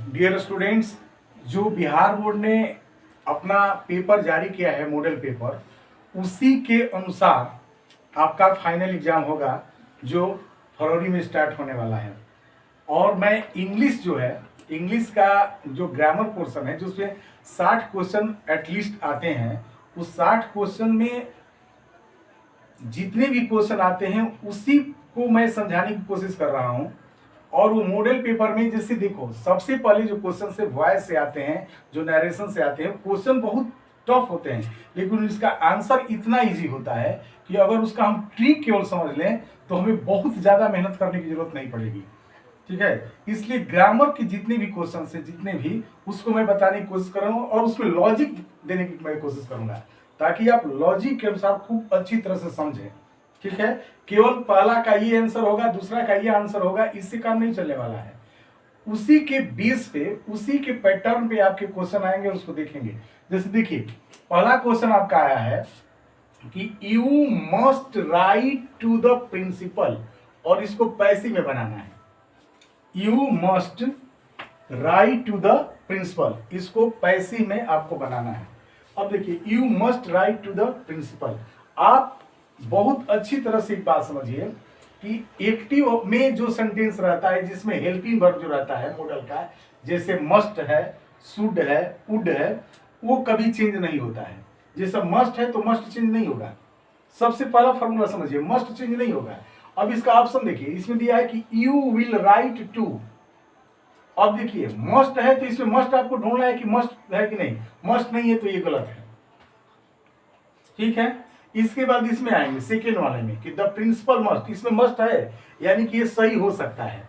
Dear students, जो Bihar board ने अपना पेपर जारी किया है मॉडल पेपर, उसी के अनुसार आपका फाइनल एग्जाम होगा जो फरवरी में स्टार्ट होने वाला है। और मैं इंग्लिश जो है, इंग्लिश का जो ग्रामर पोर्शन है, जो उसमें 60 क्वेश्चन एटलीस्ट आते हैं, उस 60 क्वेश्चन में जितने भी क्वेश्चन आते हैं उसी को मैं समझाने की कोशिश कर रहा हूं। और वो मॉडल पेपर में जैसे देखो, सबसे पहले जो क्वेश्चन से वॉइस से आते हैं, जो नरेशन से आते हैं, क्वेश्चन बहुत टफ होते हैं, लेकिन इसका आंसर इतना इजी होता है कि अगर उसका हम ट्रिक केवल समझ लें तो हमें बहुत ज्यादा मेहनत करने की जरूरत नहीं पड़ेगी। ठीक है, इसलिए ग्रामर के जितने भी क्वेश्चन है, जितने भी, उसको मैं बताने की कोशिश करूंगा और उसमें लॉजिक देने की मैं कोशिश करूंगा, ताकि आप लॉजिक के अनुसार खूब अच्छी तरह से समझें। ठीक है, केवल पहला का ये आंसर होगा, दूसरा का ये आंसर होगा, इससे काम नहीं चलने वाला है। उसी के बेस पे, उसी के पैटर्न पे आपके क्वेश्चन आएंगे, उसको देखेंगे। जैसे देखिए, पहला क्वेश्चन आपका आया है कि you must write to the principal, और इसको पैसिव में बनाना है। You must write to the principal, इसको पैसिव में आपको बनाना है। अब देखिए, you must write to the principal, आप बहुत अच्छी तरह से एक बात समझिए कि एक्टिव में जो सेंटेंस रहता है, जिसमें हेल्पिंग वर्ब जो रहता है मॉडल का, जैसे मस्ट है, शुड है, वुड है, वो कभी चेंज नहीं होता है। जैसे मस्ट है तो मस्ट चेंज नहीं होगा। सबसे पहला फॉर्मूला समझिए, मस्ट चेंज नहीं होगा। अब इसका ऑप्शन देखिए, इसमें दिया है कि यू विल राइट टू। अब देखिए, मस्ट है तो इसमें मस्ट आपको ढूंढना है कि मस्ट है कि नहीं। मस्ट नहीं है तो ये गलत है। ठीक है, इसके बाद इसमें आएंगे सेकेंड वाले में कि द प्रिंसिपल मस्ट, इसमें मस्ट है, यानी कि ये सही हो सकता है।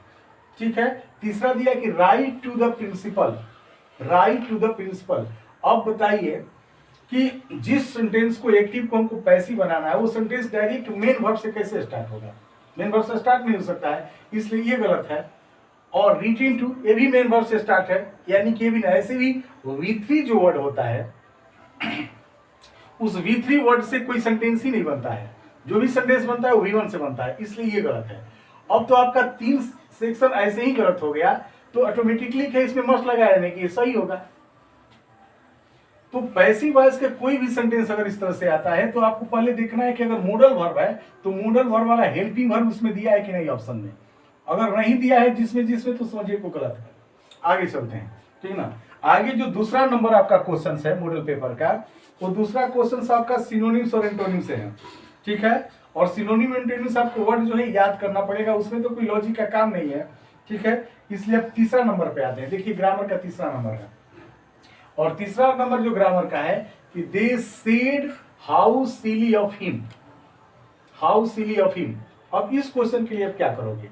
ठीक है, तीसरा दिया कि write to the principal, write to the principal. अब बताइए कि जिस सेंटेंस को एक्टिव को हमको पैसिव बनाना है, वो सेंटेंस डायरेक्ट मेन वर्ब से कैसे स्टार्ट होगा। मेन वर्ब से स्टार्ट नहीं हो सकता है, इसलिए ये गलत है। और रिटर्न टू, ये भी मेन वर्ब से स्टार्ट है, यानी कि ये भी ऐसे भी V3 जो वर्ड होता है, उस V3 वर्ड से कोई सेंटेंस ही नहीं बनता है। जो भी सेंटेंस बनता है वो V1 से बनता है, इसलिए ये गलत है। अब तो आपका 3 सेक्शन ऐसे ही गलत हो गया, तो ऑटोमेटिकली क्या इसमें मस्ट लगाया नहीं कि ये सही होगा। तो पैसिव वॉइस का कोई भी सेंटेंस अगर इस तरह से आता है, तो आपको पहले देखना है कि अगर मॉडल वर्ब है तो मॉडल वर्ब वाला हेल्पिंग वर्ब उसमें दिया है कि नहीं ऑप्शन में। अगर नहीं दिया है जिसमें जिसमें, तो समझिए को गलत है। आगे चलते हैं, ठीक ना। आगे जो दूसरा नंबर आपका क्वेश्चन है मॉडल पेपर का, वो दूसरा क्वेश्चन आपका सिनोनिम्स और एंटोनिम्स से है। ठीक है, और सिनोनिम एंटोनिम्स आपको वर्ड जो है याद करना पड़ेगा, उसमें तो कोई लॉजिक का काम नहीं है। ठीक है, इसलिए अब तीसरा नंबर पे आते हैं। देखिए, ग्रामर का तीसरा नंबर है, और तीसरा नंबर जो ग्रामर का है कि they said how silly of him, how silly of him. अब इस क्वेश्चन के लिए आप क्या करोगे?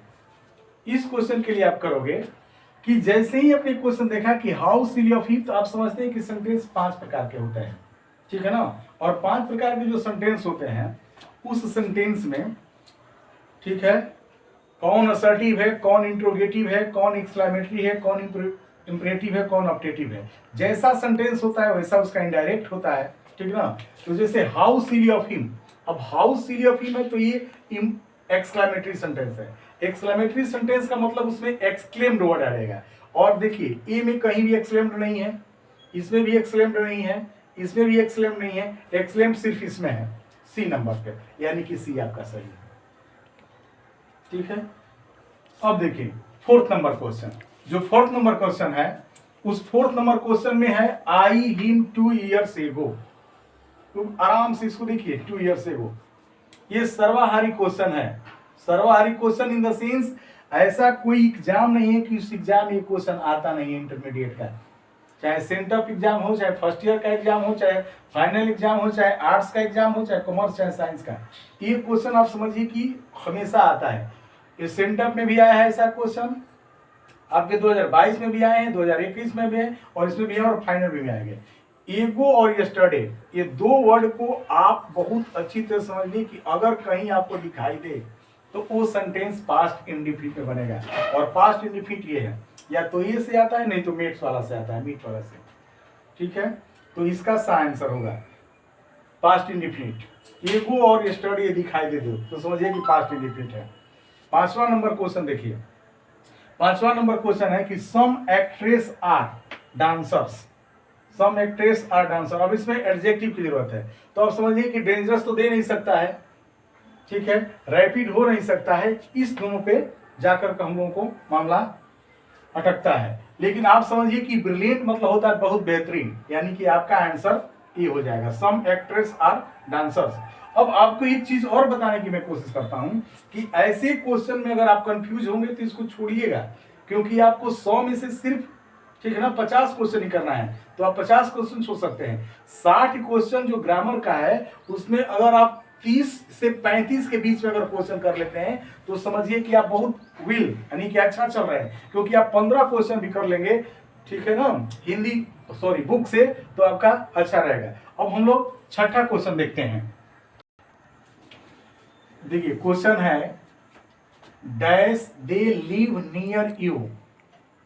इस क्वेश्चन के लिए आप करोगे कि जैसे ही आपने क्वेश्चन देखा कि हाउ सिली ऑफ हिम, तो आप समझते हैं कि सेंटेंस 5 प्रकार के होते हैं। ठीक है ना, और 5 प्रकार के जो सेंटेंस होते हैं, उस सेंटेंस में, ठीक है, कौन असर्टिव है, कौन इंट्रोगेटिव है, कौन एक्सक्लेमेटरी है, कौन इंपरेटिव है, कौन ऑप्टेटिव है। जैसा सेंटेंस होता है वैसा उसका इनडायरेक्ट होता है। ठीक ना, तो जैसे हाउ सिली ऑफ हिम, अब हाउ सिली ऑफ हिम है तो ये एक्सक्लेमेटरी सेंटेंस है। एक्सक्लेमेटरी सेंटेंस का मतलब उसमें एक्सक्लेम्ड वर्ड आएगा। और देखिए, ए में कहीं भी एक्सक्लेम्ड नहीं है, इसमें भी एक्सक्लेम्ड नहीं है, इसमें भी एक्सक्लेम्ड नहीं है, एक्सक्लेम्ड सिर्फ इसमें है, सी नंबर पे, यानी कि सी आपका सही है। ठीक है, अब देखिए फोर्थ नंबर क्वेश्चन। जो फोर्थ नंबर क्वेश्चन है, उस फोर्थ नंबर क्वेश्चन में है आई हिम 2 years ago। तो आराम से इसको देखिए, 2 years ago, ये सर्वहारी क्वेश्चन है। सर्वहारी क्वेश्चन इन द सेंस, ऐसा कोई एग्जाम नहीं है कि उस एग्जाम ये क्वेश्चन आता नहीं है। इंटरमीडिएट का, चाहे सेंटअप एग्जाम हो, चाहे फर्स्ट ईयर का एग्जाम हो, चाहे फाइनल एग्जाम हो, चाहे आर्ट्स का एग्जाम हो, चाहे कॉमर्स, चाहे साइंस का, ये क्वेश्चन आप समझिए कि हमेशा आता है। ये सेंटअप में भी आया है ऐसा क्वेश्चन, आपके 2022 में भी आए हैं, 2021 में भी है, और इसमें भी है, और फाइनल में भी आएंगे। ईगो और यस्टरडे, ये 2 वर्ड को आप बहुत अच्छी तरह समझ लीजिए कि अगर कहीं आपको दिखाई दे तो वो सेंटेंस पास्ट इंडिफिनिट में बनेगा। और पास्ट इंडिफिनिट ये है, या तो ये से आता है, नहीं तो मेट्स वाला से आता है, मीट वाला से। ठीक है, तो इसका सा आंसर होगा पास्ट इंडिफिनिट। ईगो और यस्टरडे दिखाई दे दो तो समझिए कि पास्ट इंडिफिनिट है। 5वां नंबर क्वेश्चन देखिए, 5वां नंबर क्वेश्चन है कि some actress are dancers, some actress are dancer. अब इसमें एडजेक्टिव की जरूरत है, तो आप समझिए कि डेंजरस तो दे नहीं सकता है, ठीक है, रैपिड हो नहीं सकता है, इस दोनों पे जाकर के हम लोगों को मामला अटकता है। लेकिन आप समझिए कि ब्रिलियंट मतलब होता है बहुत बेहतरीन, यानी कि आपका आंसर ये हो जाएगा, सम एक्ट्रेस आर डांसर्स। अब आपको एक चीज और बताने की मैं कोशिश करता हूं कि ऐसे क्वेश्चन में अगर आप कंफ्यूज होंगे तो इसको छोड़िएगा, क्योंकि आपको 100 में से सिर्फ, ठीक है ना, 50 क्वेश्चन ही करना है, तो आप 50 क्वेश्चन सोच सकते हैं। 60 क्वेश्चन जो ग्रामर का है उसमें अगर आप 30 से 35 के बीच में अगर क्वेश्चन कर लेते हैं तो समझिए कि आप बहुत विल यानी कि अच्छा चल रहे हैं, क्योंकि आप 15 क्वेश्चन भी कर लेंगे, ठीक है ना, हिंदी सॉरी बुक से, तो आपका अच्छा रहेगा। अब हम लोग छठा क्वेश्चन देखते हैं। देखिए क्वेश्चन है dash they live near you,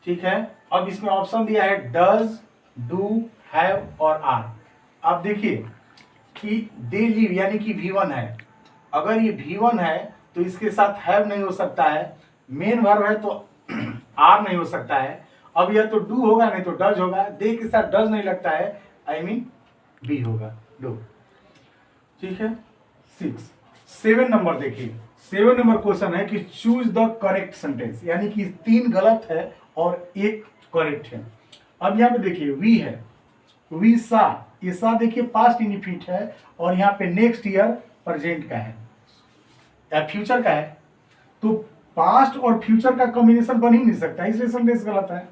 ठीक है। अब इसमें ऑप्शन दिया है डज, डू, हैव और आर। आप देखिए कि दे लिव यानी कि V1 है, अगर ये V1 है तो इसके साथ हैव नहीं हो सकता है, मेन वर्ब है तो आर नहीं हो सकता है। अब यह तो डू होगा नहीं तो डज होगा, दे के साथ डज नहीं लगता है, आई मीन बी होगा, डू, ठीक है। 7 नंबर देखिए, 7 नंबर क्वेश्चन है कि चूज द करेक्ट सेंटेंस, यानी कि 3 गलत है और 1 करेक्ट है। अब यहाँ पे देखिए वी है, वी सा, ये सा देखिए पास्ट इंडिफिनिट है और यहाँ पे नेक्स्ट ईयर प्रेजेंट का है या फ्यूचर का है, तो पास्ट और फ्यूचर का कॉम्बिनेशन बन ही नहीं सकता, इसलिए सेंटेंस गलत है।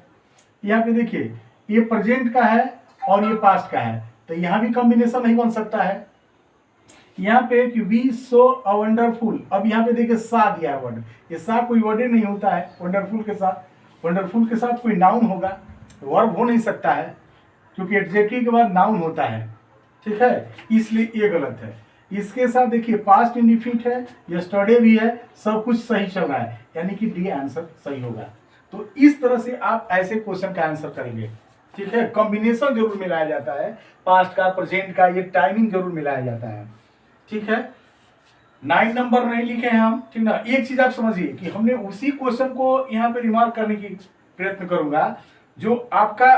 यहाँ पे देखिए ये प्रेजेंट का है और ये पास्ट का है, तो यहाँ भी कॉम्बिनेशन नहीं बन सकता है। यहाँ पे कि वी सो अ वंडरफुल, अब यहाँ पे देखिए सा दिया है वर्ड, ये सा कोई वर्ड नहीं होता है वंडरफुल के साथ, वंडरफुल के साथ कोई नाउन होगा, वर्ब हो नहीं सकता है, क्योंकि एडजेक्टिव के बाद नाउन होता है, ठीक है, इसलिए ये गलत है। इसके साथ देखिए पास्ट इंडिफिनिट है, यस्टरडे भी है, सब कुछ सही चल रहा है, यानी कि डी आंसर सही होगा। तो इस तरह से आप ऐसे क्वेश्चन का आंसर करेंगे, ठीक है। कॉम्बिनेशन जरूर मिलाया जाता है, पास्ट का प्रेजेंट का, ये टाइमिंग जरूर मिलाया जाता है, ठीक है। 9 नंबर नहीं लिखे हैं हम, ठीक ना। एक चीज आप समझिए कि हमने उसी क्वेश्चन को यहाँ पे रिमार्क करने की प्रयत्न करूंगा जो आपका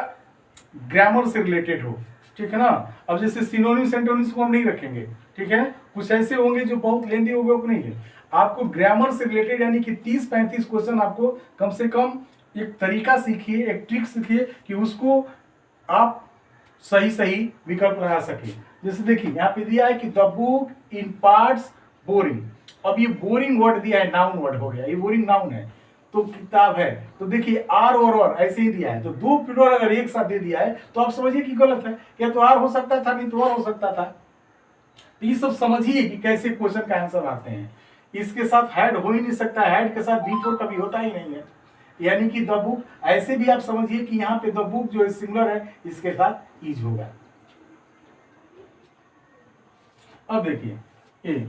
ग्रामर से रिलेटेड हो, ठीक है ना। अब जैसे सिनोनिम्स एंटोनिम्स को हम नहीं रखेंगे, ठीक है, कुछ ऐसे होंगे जो बहुत लेंदी होंगे, वो नहीं है। आपको ग्रामर से रिलेटेड यानी कि 30-35 क्वेश्चन आपको कम से कम एक तरीका सीखिए, एक ट्रिक सीखिए कि उसको आप सही सही विकल्प लगा सके। जैसे देखिए यहाँ पे दिया है कि the book in parts boring, अब ये बोरिंग वर्ड दिया है, नाउन वर्ड हो गया, ये बोरिंग नाउन है, तो किताब है, तो देखिए आर और ऐसे ही दिया है, तो 2 प्लूरल अगर एक साथ दे दिया है तो आप समझिए कि गलत है, या तो आर हो सकता था नहीं तो और हो सकता था। तो ये सब समझिए कि कैसे क्वेश्चन का आंसर आते हैं। इसके साथ हैड हो ही नहीं सकता, हैड के साथ बिफोर कभी होता ही नहीं है, यानी कि द बुक, ऐसे भी आप समझिए कि यहाँ पे द बुक जो है सिमिलर है, इसके साथ इज होगा। अब देखिए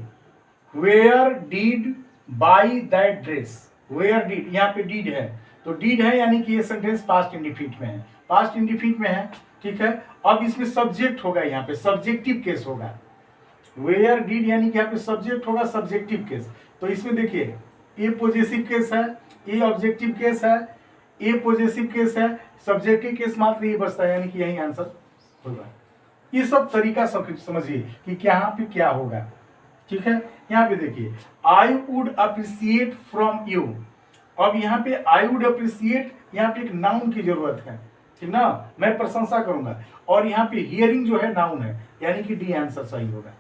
where did buy that dress, where did, यहाँ पे डिड है, तो डिड है यानी कि ये सेंटेंस पास्ट इंडिफिनिट में है, पास्ट इंडिफिनिट में है, ठीक है। अब इसमें सब्जेक्ट होगा, यहाँ पे सब्जेक्टिव केस होगा, वेयर डिड यानी कि यहाँ पे सब्जेक्ट होगा, सब्जेक्टिव केस। तो इसमें देखिए ए पॉजिटिव केस है, ए ऑब्जेक्टिव केस है, ए पॉजिटिव केस है, सब्जेक्टिव केस मात्र ये बचता है, यानी कि यही आंसर होगा। ये सब तरीका समझिए कि यहाँ पे क्या होगा, ठीक है। यहाँ पे देखिए I would appreciate from you, अब यहाँ पे आई वुड अप्रिशिएट, यहाँ पे एक नाउन की जरूरत है, ठीक ना, मैं प्रशंसा करूंगा, और यहाँ पे हियरिंग जो है नाउन है, यानी कि डी आंसर सही होगा,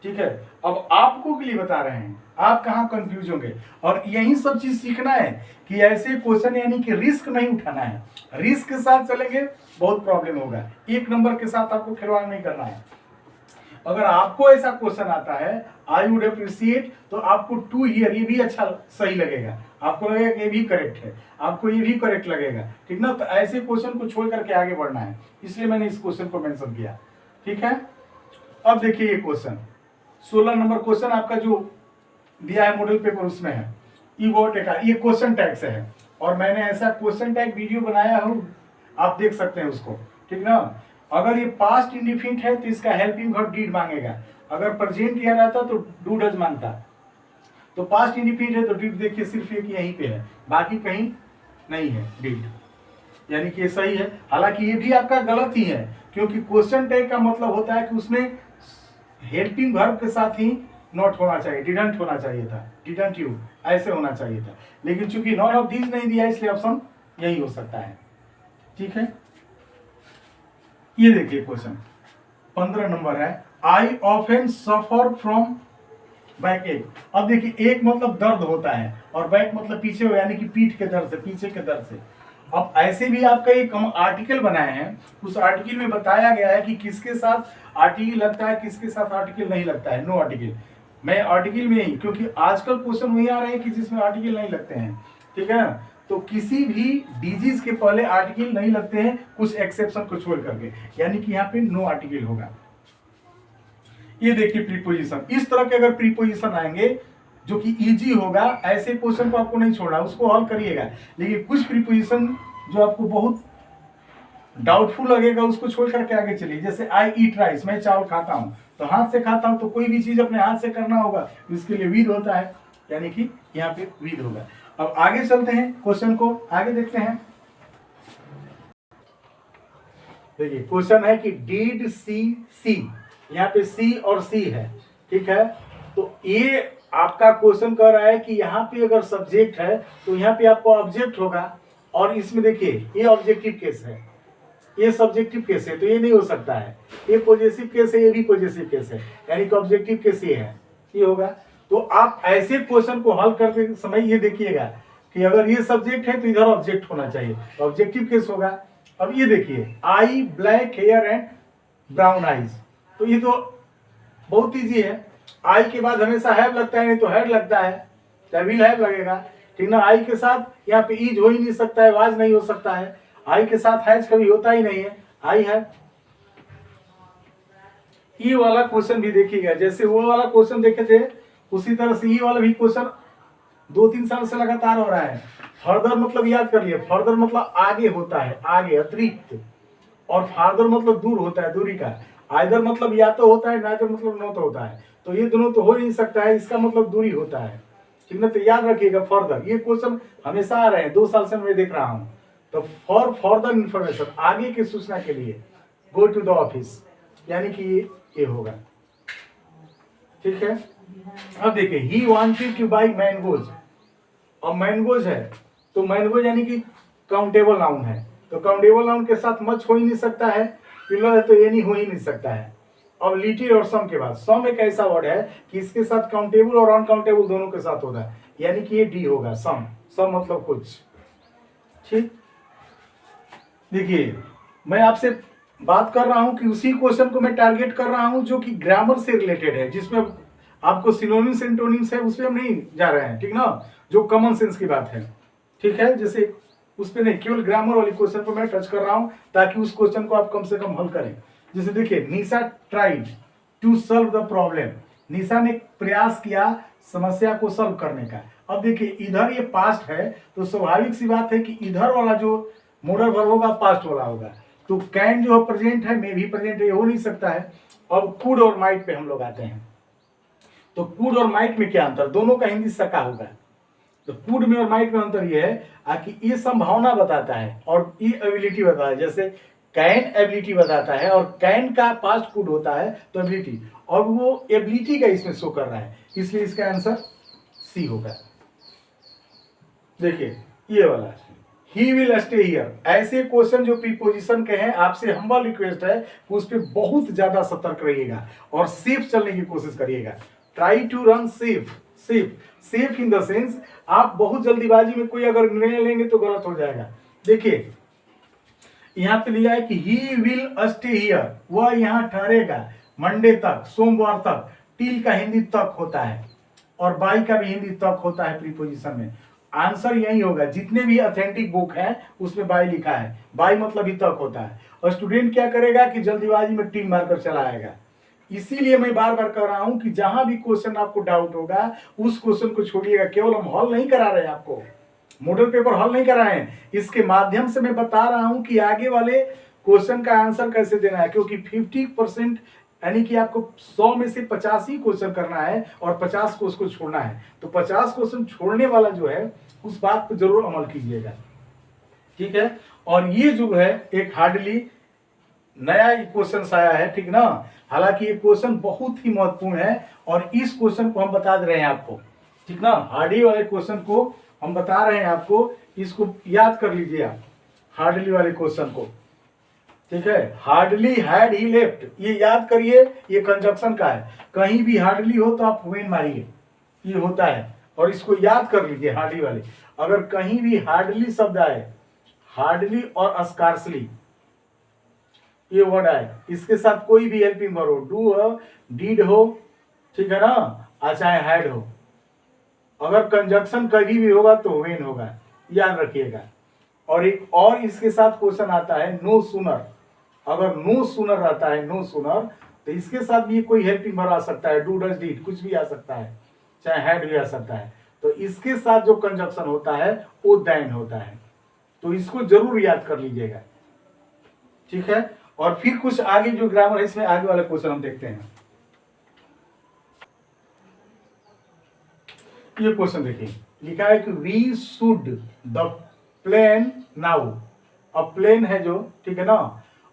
ठीक है। अब आपको के लिए बता रहे हैं, आप कहाँ कंफ्यूज होंगे, और यही सब चीज सीखना है कि ऐसे क्वेश्चन यानी कि रिस्क नहीं उठाना है, रिस्क के साथ चलेंगे बहुत प्रॉब्लम होगा, 1 नंबर के साथ आपको खिलवाड़ नहीं करना है। अगर आपको ऐसा क्वेश्चन आता है आई वुड अप्रिशिएट, तो आपको टू हियर ये भी अच्छा सही लगेगा, आपको लगेगा ये भी करेक्ट है, आपको ये भी करेक्ट लगेगा, ठीक ना। तो ऐसे क्वेश्चन को छोड़ करके आगे बढ़ना है, इसलिए मैंने इस क्वेश्चन को मेंशन किया, ठीक है। अब देखिए ये क्वेश्चन 16 नंबर क्वेश्चन आपका जो दिया है मॉडल पेपर, उसमें है ये क्वेश्चन टैग से है, और मैंने ऐसा क्वेश्चन टैग वीडियो बनाया हूँ, आप देख सकते हैं उसको, ठीक ना। अगर ये पास्ट इंडिफिनिट है तो इसका हेल्पिंग वर्ब डिड मांगेगा, अगर प्रेजेंट किया रहता तो डू डज मांगता, तो पास्ट इंडिफिनिट है तो डिड देखिए सिर्फ एक यहीं पे है, बाकी कहीं नहीं है, डिड, यानी कि ये सही है। हालांकि ये भी आपका गलत ही है, क्योंकि क्वेश्चन टैग का मतलब होता है कि उसमें हेल्पिंग वर्ब के साथ ही नॉट होना चाहिए, डिडंट होना चाहिए था, डिडंट यू ऐसे होना चाहिए था, लेकिन चूंकि नॉन ऑफ दीज नहीं दिया इसलिए ऑप्शन यही हो सकता है। ठीक है, ये देखिए क्वेश्चन 15 नंबर है, I often suffer from back एक। अब देखिए एक मतलब दर्द होता है और बैक मतलब पीछे हो, यानी कि पीठ के दर्द से, पीछे के दर्द से। अब ऐसे भी आपका एक हम आर्टिकल बनाए हैं, उस आर्टिकल में बताया गया है कि किसके साथ आर्टिकल लगता है, किसके साथ आर्टिकल नहीं लगता है। नो आर्टिकल, मैं आर्टिकल में ही, क्योंकि आजकल क्वेश्चन वही आ रहे हैं कि जिसमें आर्टिकल नहीं लगते हैं। ठीक है ना, तो किसी भी डिजीज के पहले आर्टिकल नहीं लगते हैं, कुछ एक्सेप्शन को छोड़ करके, यानी कि यहाँ पे नो आर्टिकल होगा। ये देखिए प्रीपोजिशन, इस तरह के अगर प्रीपोजिशन आएंगे जो कि इजी होगा, ऐसे क्वेश्चन को आपको नहीं छोड़ना, उसको हल करिएगा। लेकिन कुछ प्रीपोजिशन जो आपको बहुत डाउटफुल लगेगा उसको छोड़ करके आगे चलिए। जैसे आई ईट राइस, मैं चावल खाता हूँ, तो हाथ से खाता हूँ, तो कोई भी चीज अपने हाथ से करना होगा, इसके लिए विद होता है, यानी कि यहाँ पे विद होगा। अब आगे चलते हैं, क्वेश्चन को आगे देखते हैं। देखिए क्वेश्चन है कि डीड सी सी, यहाँ पे सी और सी है। ठीक है, तो ये आपका क्वेश्चन कह रहा है कि यहाँ पे अगर सब्जेक्ट है तो यहाँ पे आपको ऑब्जेक्ट होगा, और इसमें देखिए ये ऑब्जेक्टिव केस है, ये सब्जेक्टिव केस है, तो ये नहीं हो सकता है। ये पॉजिटिव केस है, ये भी पॉजिटिव केस है, यानी कि ऑब्जेक्टिव केस ये है, ये होगा। तो आप ऐसे क्वेश्चन को हल करते समय ये देखिएगा कि अगर ये सब्जेक्ट है तो इधर ऑब्जेक्ट होना चाहिए, ऑब्जेक्टिव केस होगा। अब ये देखिए I black hair and brown eyes, तो ये तो बहुत इजी है। आई के बाद हमेशा हैव लगता है, नहीं तो हेड लगता है, तो विल हैव लगेगा। ठीक ना, आई के साथ यहाँ पे ईज हो ही नहीं सकता है, वाज नहीं हो सकता है, आई के साथ हैज कभी होता ही नहीं है, आई है। ये वाला क्वेश्चन भी देखिएगा, जैसे वो वाला क्वेश्चन देखे थे उसी तरह से ये वाला भी क्वेश्चन 2-3 साल से लगातार हो रहा है। फर्दर मतलब याद कर लिए, फर्दर मतलब आगे होता है, आगे अतिरिक्त, और फार्दर मतलब दूर होता है, दूरी का। आइदर मतलब या तो होता है, नाइदर मतलब नो तो होता है, तो ये दोनों तो हो ही नहीं सकता है, इसका मतलब दूरी होता है। ठीक ना, तो याद रखिएगा फर्दर, ये क्वेश्चन हमेशा आ रहे हैं, 2 साल से मैं देख रहा हूँ। तो फॉर फर्दर इंफॉर्मेशन, आगे की सूचना के लिए, गो टू द ऑफिस, यानी कि ये होगा। ठीक है, अब देखिए he wanted two by mangoes, और मैंगोज है तो मैंगोज यानी कि काउंटेबल नाउन है, तो काउंटेबल नाउन के साथ मच हो ही नहीं सकता है, प्लूरल है तो ये नहीं हो ही नहीं सकता है। अब लिटिल और सम के बाद, सम एक ऐसा वर्ड है कि इसके साथ काउंटेबल और अनकाउंटेबल दोनों के साथ होता है, यानी कि ये डी होगा, सम, सम मतलब कुछ। ठीक, देखिए मैं आपसे बात कर रहा हूं कि उसी क्वेश्चन को मैं टारगेट कर रहा हूं जो कि ग्रामर से रिलेटेड है, जिसमें आपको सिनोनिम्स एंटोनिम्स है उस पर हम नहीं जा रहे हैं। ठीक ना, जो कॉमन सेंस की बात है। ठीक है, जैसे उस पर नहीं, केवल ग्रामर वाली क्वेश्चन को मैं टच कर रहा हूं ताकि उस क्वेश्चन को आप कम से कम हल करें। जैसे देखिए Nisha tried to solve the problem, Nisha ने प्रयास किया समस्या को सॉल्व करने का। अब देखिए इधर ये पास्ट है, तो स्वाभाविक सी बात है कि इधर वाला जो मोडल वर्ब होगा पास्ट वाला होगा, तो कैन जो प्रेजेंट है, मे भी प्रेजेंट है, हो नहीं सकता है। अब कुड और माइट पे हम लोग आते हैं, तो कुड और माइट में क्या अंतर, दोनों का हिंदी सका होगा। तो कुड में और माइट में अंतर ये है कि ये संभावना बताता है और ये एबिलिटी बताता है। जैसे कैन एबिलिटी बताता है और कैन का पास्ट कुड होता है तो एबिलिटी, और वो एबिलिटी का इसमें शो कर रहा है, इसलिए इसका आंसर सी होगा। देखिए ये वाला ही विल स्टे हियर, ऐसे क्वेश्चन जो प्रीपोजिशन के हैं, आपसे हम्बल रिक्वेस्ट है कि उस पर बहुत ज्यादा सतर्क रहिएगा और सेफ चलने की कोशिश करिएगा। Try to run safe, safe, safe in the sense आप बहुत जल्दीबाजी में कोई अगर निर्णय लेंगे तो गलत हो जाएगा। देखिए यहां पे लिया है कि ही विल स्टे हियर, वह यहां ठहरेगा मंडे तक, सोमवार तक। टिल का हिंदी तक होता है और बाई का भी हिंदी तक होता है प्रीपोजिशन में। आंसर यही होगा, जितने भी ऑथेंटिक बुक हैं उसमें बाई लिखा है, बाई मतलब ही तक होता है। और स्टूडेंट क्या करेगा कि जल्दीबाजी में टिक मारकर चला आएगा। इसीलिए मैं बार बार कह रहा हूं कि जहां भी क्वेश्चन आपको डाउट होगा उस क्वेश्चन को छोड़िएगा। केवल हम हल नहीं करा रहे हैं, आपको मॉडल पेपर हल नहीं करा रहे हैं, इसके माध्यम से मैं बता रहा हूं कि आगे वाले क्वेश्चन का आंसर कैसे देना है। क्योंकि 50% यानी कि आपको 100 में से 50 ही क्वेश्चन करना है और 50 को उसको छोड़ना है। तो 50 क्वेश्चन छोड़ने वाला जो है उस बात पर जरूर अमल कीजिएगा। ठीक है। और ये जो है एक हार्डली नया क्वेश्चन आया है, ठीक ना। हालांकि ये क्वेश्चन बहुत ही महत्वपूर्ण है और इस क्वेश्चन को हम बता दे रहे हैं आपको, ठीक ना। हार्डली वाले क्वेश्चन को हम बता रहे हैं आपको, इसको याद कर लीजिए आप, हार्डली वाले क्वेश्चन को, ठीक है। हार्डली हैड ही लेफ्ट, ये याद करिए, ये कंजक्शन का है। कहीं भी हार्डली हो तो आप वेन मारिए, ये होता है। और इसको याद कर लीजिए हार्डली वाले। अगर कहीं भी हार्डली शब्द आए, हार्डली और स्कार्सली ये वर्ड आए, इसके साथ कोई भी हेल्पिंग वर्ब हो, डू हो, डीड हो, ठीक है ना, चाहे हैड हो, अगर कंजक्शन कभी भी होगा तो वेन होगा, याद रखिएगा। और एक और इसके साथ क्वेश्चन आता है नो सूनर। अगर नो सूनर रहता है, नो सूनर, तो इसके साथ भी कोई हेल्पिंग वर्ब आ सकता है, डू डज डीड, कुछ भी आ सकता है, चाहे हैड भी आ सकता है। तो इसके साथ जो कंजक्शन होता है वो देन होता है। तो इसको जरूर याद कर लीजिएगा, ठीक है। और फिर कुछ आगे जो ग्रामर है, इसमें आगे वाला क्वेश्चन हम देखते हैं। ये क्वेश्चन देखिए, लिखा है कि we should the plane now. अब प्लेन है जो, ठीक है ना।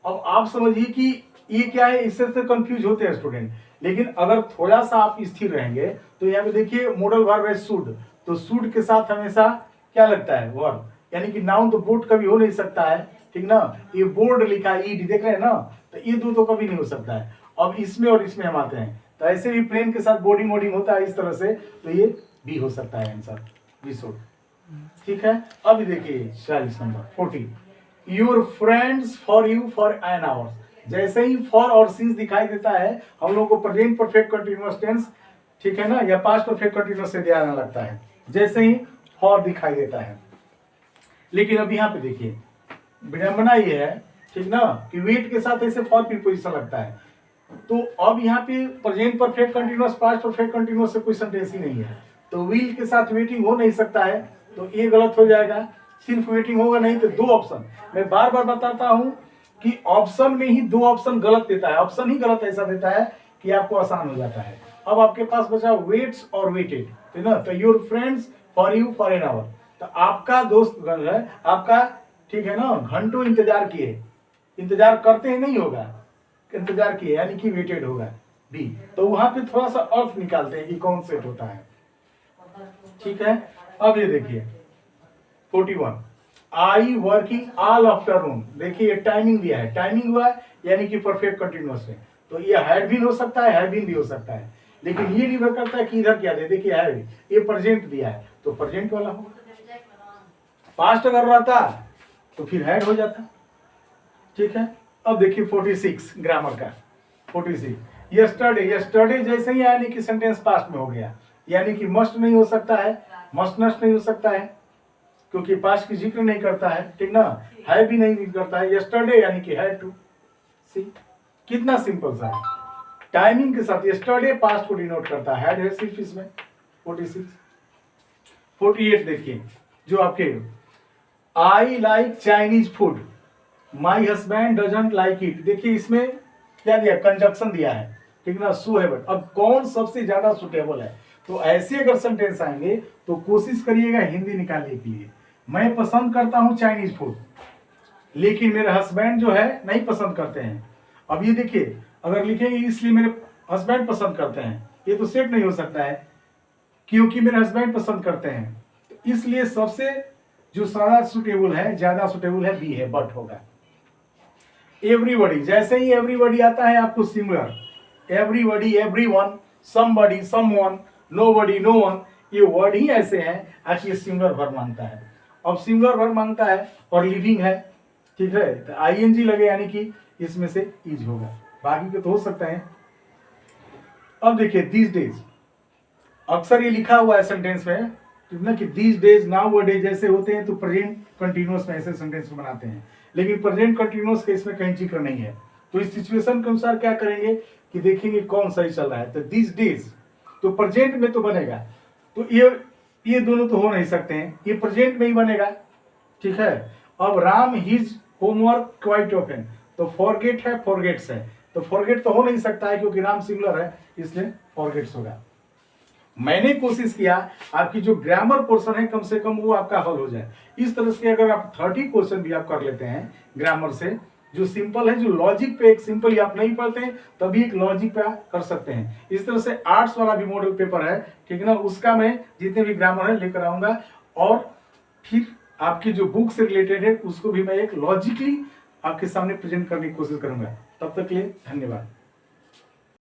अब आप समझिए कि ये क्या है, इससे तो कंफ्यूज होते हैं स्टूडेंट। लेकिन अगर थोड़ा सा आप स्थिर रहेंगे तो यहाँ पे देखिए मॉडल वर्ब है शुड, तो शुड के साथ हमेशा क्या लगता है, वर्ब। यानी कि नाउन तो बोर्ड कभी हो नहीं सकता है, ठीक ना। ये बोर्ड लिखा है ईड, देख रहे हैं ना, तो ये दो तो कभी नहीं हो सकता है। अब इसमें और इसमें हम आते हैं, तो ऐसे भी प्लेन के साथ बोर्डिंग वोडिंग होता है इस तरह से, तो ये भी हो सकता है आंसर, वी शुड, ठीक है। अब देखिए 40 number 40, your friends for you for an hour. जैसे ही फॉर और सिंस दिखाई देता है, हम लोग को प्रेजेंट परफेक्ट कंटिन्यूअस टेंस, ठीक है ना, या पास्ट परफेक्ट कंटिन्यूअस से ध्यान लगता है जैसे ही फॉर दिखाई देता है। लेकिन अब यहाँ पे देखिए विडंबना ये है, ठीक ना, कि वेट के साथ ऐसे फॉर प्रीपोजिशन लगता है। तो अब यहाँ पे present perfect continuous, past perfect continuous से कोई सेंटेंस ही नहीं है, तो विल के साथ वेटिंग हो नहीं सकता है, तो ये गलत हो जाएगा। सिर्फ वेटिंग होगा नहीं तो दो ऑप्शन, मैं बार बार बताता हूं कि ऑप्शन में ही दो ऑप्शन गलत देता है, ऑप्शन ही गलत ऐसा देता है कि आपको आसान हो जाता है। अब आपके पास बचा वेट्स और वेटेड, ठीक ना। तो your friends for you for an hour, तो आपका दोस्त है आपका, ठीक है ना, घंटों इंतजार किए, इंतजार करते ही नहीं होगा, इंतजार किए यानी कि वेटेड होगा बी। तो वहां पे थोड़ा सा अर्थ निकालते हैं कि कौन सेट होता है, ठीक है। अब ये देखिए 41, आई वर्किंग ऑल आफ्टरनून। देखिए टाइमिंग दिया है, टाइमिंग हुआ है यानी कि परफेक्ट कंटिन्यूअस है, तो ये हैड बीन हो सकता है, हैव बीन भी हो सकता है, लेकिन ये निर्भर करता है कि इधर क्या दे। देखिए है ये प्रेजेंट दिया है तो प्रेजेंट वाला होगा, पास्ट अगर रहता तो फिर हैड हो जाता, ठीक है। अब देखिए 46 ग्रामर का 46, यस्टरडे। यस्टरडे जैसे ही यानी कि सेंटेंस पास्ट में हो गया, यानी कि मस्ट नहीं हो सकता है, मस्ट नस्ट नहीं हो सकता है क्योंकि पास्ट की जिक्र नहीं करता है, ठीक ना। है भी नहीं करता है, यस्टरडे यानी कि हैड टू। सी कितना सिंपल सा है, टाइमिंग के साथ यस्टरडे पास्ट को डिनोट करता है, हैड है सिर्फ इसमें। 46 48 देखिए जो आपके, I like Chinese food, my husband doesn't like it. देखिए इसमें क्या दिया, कंजक्शन दिया है, ठीक ना, सू है। बट अब कौन सबसे ज्यादा सुटेबल है, तो ऐसे अगर सेंटेंस आएंगे तो कोशिश करिएगा हिंदी निकालने के लिए। मैं पसंद करता हूं चाइनीज फूड, लेकिन मेरे हस्बैंड जो है नहीं पसंद करते हैं। अब ये देखिए अगर लिखेंगे इसलिए मेरे हस्बैंड पसंद करते हैं, ये तो सेट नहीं हो सकता है क्योंकि मेरे हस्बैंड पसंद करते हैं, तो इसलिए सबसे जो ज्यादा सुटेबल है, ज्यादा सुटेबल है बी है, बट होगा। एवरीबॉडी, जैसे ही एवरीबॉडी आता है आपको singular, everybody, everyone, somebody, someone, nobody, no one, ये वर्ड ही ऐसे हैं आज ये सिंगुलर वर्ब मांगता है। अब सिंगुलर वर्ब मांगता है और लिविंग है, ठीक है, तो आईएनजी लगे यानी कि इसमें से इज होगा, बाकी के तो हो सकता है। अब देखिए दीज डेज, अक्सर ये लिखा हुआ है सेंटेंस में, ठीक ना, कि दीज डेज, नाउ व डेज जैसे होते हैं तो प्रेजेंट कंटिन्यूअस में ऐसे सेंटेंस को बनाते हैं, लेकिन प्रेजेंट कंटिन्यूअस के इसमें कहीं जिक्र नहीं है। तो इस सिचुएशन के अनुसार क्या करेंगे कि देखेंगे कौन सही चल रहा है। तो दीज डेज तो प्रेजेंट में तो बनेगा, तो ये दोनों तो हो नहीं सकते हैं, ये प्रेजेंट में ही बनेगा, ठीक है। अब Ram his homework quite often, तो फॉरगेट है, फॉरगेट्स है, तो फॉरगेट तो हो नहीं सकता है क्योंकि राम सिंगुलर है, इसलिए फॉरगेट्स होगा। मैंने कोशिश किया आपकी जो ग्रामर पोर्शन है कम से कम वो आपका हल हो जाए। इस तरह से अगर आप 30 क्वेश्चन भी आप कर लेते हैं ग्रामर से, जो सिंपल है, जो लॉजिक पे एक सिंपल आप नहीं पढ़ते हैं तभी एक लॉजिक पे कर सकते हैं। इस तरह से आर्ट्स वाला भी मॉडल पेपर है, ठीक है ना, उसका मैं जितने भी ग्रामर है लेकर आऊंगा और फिर आपकी जो बुक से रिलेटेड है उसको भी मैं एक लॉजिकली आपके सामने प्रेजेंट करने की कोशिश करूंगा। तब तक के लिए धन्यवाद।